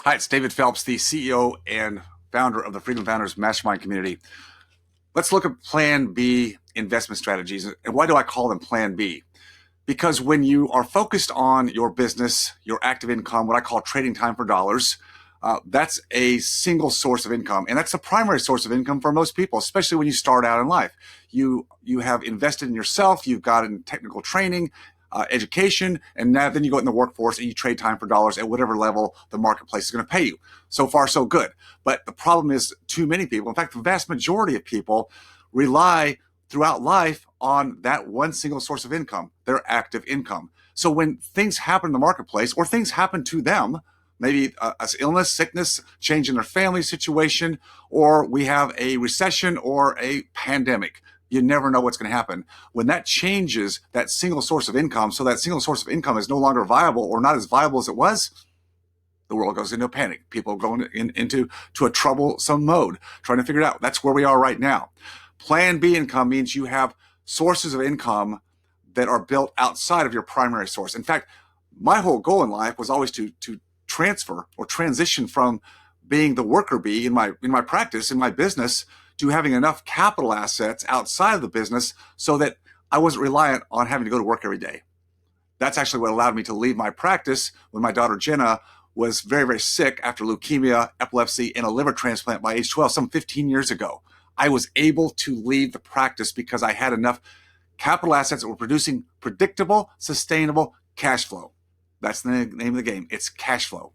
Hi, it's David Phelps, the CEO and founder of the Freedom Founders Mastermind Community. Let's look at Plan B investment strategies. And why do I call them Plan B? Because when you are focused on your business, your active income, what I call trading time for dollars, that's a single source of income. And that's the primary source of income for most people, especially when you start out in life. You have invested in yourself, you've gotten technical training, education, and now then you go in the workforce and you trade time for dollars at whatever level the marketplace is going to pay you. So far, so good. But the problem is too many people, in fact, the vast majority of people rely throughout life on that one single source of income, their active income. So when things happen in the marketplace or things happen to them, maybe illness, sickness, change in their family situation, or we have a recession or a pandemic, you never know what's going to happen. When that changes that single source of income, so that single source of income is no longer viable or not as viable as it was, the world goes into a panic. People go into a troublesome mode, trying to figure it out. That's where we are right now. Plan B income means you have sources of income that are built outside of your primary source. In fact, my whole goal in life was always to transfer or transition from being the worker bee in my practice, in my business, to having enough capital assets outside of the business so that I wasn't reliant on having to go to work every day. That's actually what allowed me to leave my practice when my daughter Jenna was very, very sick after leukemia, epilepsy, and a liver transplant by age 12, some 15 years ago. I was able to leave the practice because I had enough capital assets that were producing predictable, sustainable cash flow. That's the name of the game. It's cash flow.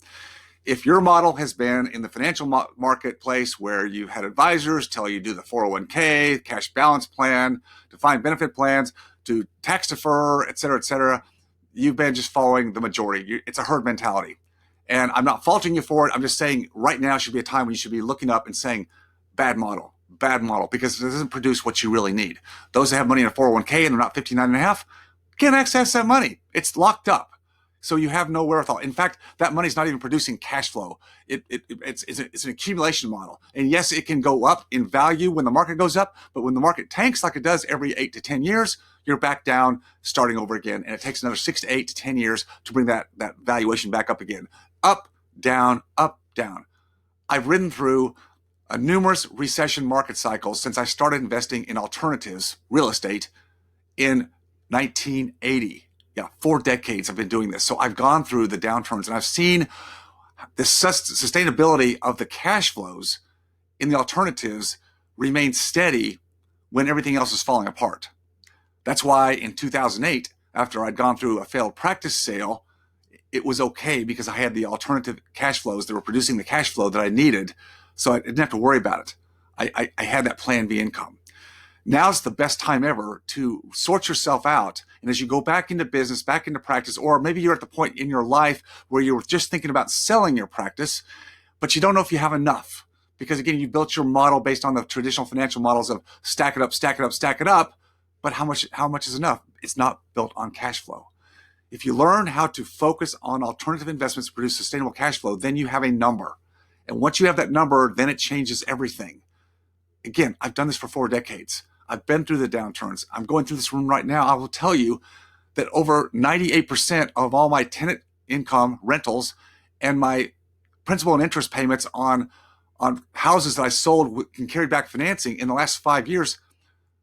If your model has been in the financial marketplace where you had advisors tell you do the 401k, cash balance plan, defined benefit plans, to tax defer, et cetera, you've been just following the majority. It's a herd mentality. And I'm not faulting you for it. I'm just saying right now should be a time when you should be looking up and saying, bad model, because it doesn't produce what you really need. Those that have money in a 401k and they're not 59 and a half, can't access that money. It's locked up. So you have no wherewithal. In fact, that money's not even producing cash flow. It's an accumulation model. And yes, it can go up in value when the market goes up, but when the market tanks like it does every 8 to 10 years, you're back down, starting over again. And it takes another 6 to 8 to 10 years to bring that valuation back up again. Up, down, up, down. I've ridden through numerous recession market cycles since I started investing in alternatives, real estate, in 1980. Yeah, 4 decades I've been doing this. So I've gone through the downturns and I've seen the sustainability of the cash flows in the alternatives remain steady when everything else is falling apart. That's why in 2008, after I'd gone through a failed practice sale, it was okay because I had the alternative cash flows that were producing the cash flow that I needed. So I didn't have to worry about it. I had that Plan B income. Now's the best time ever to sort yourself out. And as you go back into business, back into practice, or maybe you're at the point in your life where you're just thinking about selling your practice, but you don't know if you have enough. Because again, you built your model based on the traditional financial models of stack it up, stack it up, stack it up. But how much is enough? It's not built on cash flow. If you learn how to focus on alternative investments to produce sustainable cash flow, then you have a number. And once you have that number, then it changes everything. Again, I've done this for 4 decades. I've been through the downturns. I'm going through this room right now. I will tell you that over 98% of all my tenant income rentals and my principal and interest payments on houses that I sold and carried back financing in the last 5 years,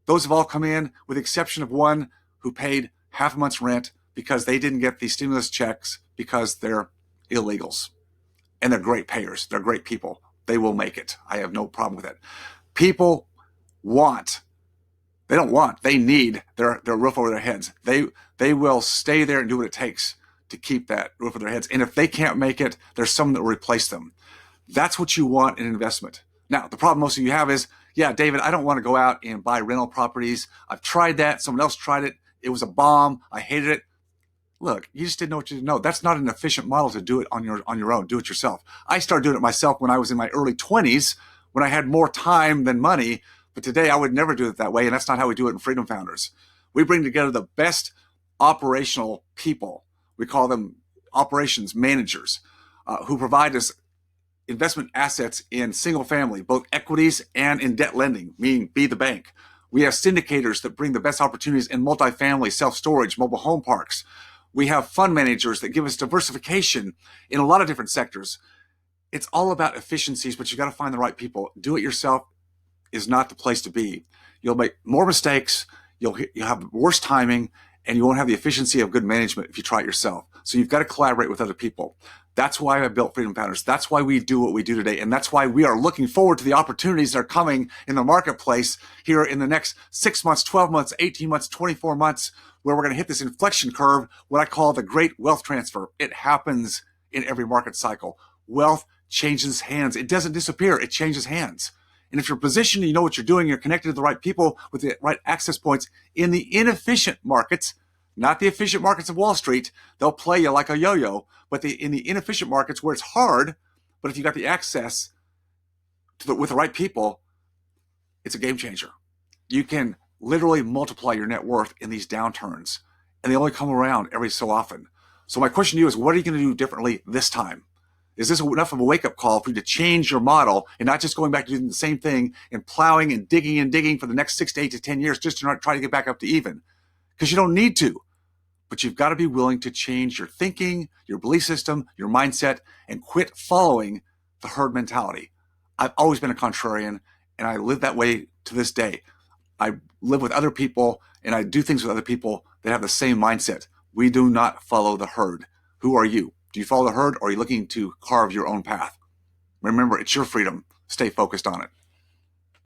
those have all come in with the exception of one who paid half a month's rent because they didn't get the stimulus checks because they're illegals. And they're great payers. They're great people. They will make it. I have no problem with it. People they need their roof over their heads. They will stay there and do what it takes to keep that roof over their heads. And if they can't make it, there's someone that will replace them. That's what you want in investment. Now, the problem most of you have is, yeah, David, I don't want to go out and buy rental properties. I've tried that. Someone else tried it. It was a bomb. I hated it. Look, you just didn't know what you didn't know. That's not an efficient model to do it on your own. Do it yourself. I started doing it myself when I was in my early 20s, when I had more time than money. But today I would never do it that way, and that's not how we do it in Freedom Founders. We bring together the best operational people. We call them operations managers who provide us investment assets in single family, both equities and in debt lending, meaning be the bank. We have syndicators that bring the best opportunities in multifamily, self-storage, mobile home parks. We have fund managers that give us diversification in a lot of different sectors. It's all about efficiencies, but you got to find the right people. Do it yourself is not the place to be. You'll make more mistakes, you'll have worse timing, and you won't have the efficiency of good management if you try it yourself. So you've got to collaborate with other people. That's why I built Freedom Founders. That's why we do what we do today. And that's why we are looking forward to the opportunities that are coming in the marketplace here in the next 6 months, 12 months, 18 months, 24 months, where we're going to hit this inflection curve, what I call the great wealth transfer. It happens in every market cycle. Wealth changes hands. It doesn't disappear. It changes hands. And if you're positioned, you know what you're doing, you're connected to the right people with the right access points in the inefficient markets, not the efficient markets of Wall Street. They'll play you like a yo-yo, but in the inefficient markets where it's hard, but if you got the access to with the right people, it's a game changer. You can literally multiply your net worth in these downturns, and they only come around every so often. So my question to you is, what are you going to do differently this time? Is this enough of a wake-up call for you to change your model and not just going back to doing the same thing and plowing and digging for the next 6 to 8 to 10 years just to try to get back up to even? Because you don't need to, but you've got to be willing to change your thinking, your belief system, your mindset, and quit following the herd mentality. I've always been a contrarian, and I live that way to this day. I live with other people, and I do things with other people that have the same mindset. We do not follow the herd. Who are you? Do you follow the herd, or are you looking to carve your own path? Remember, it's your freedom. Stay focused on it.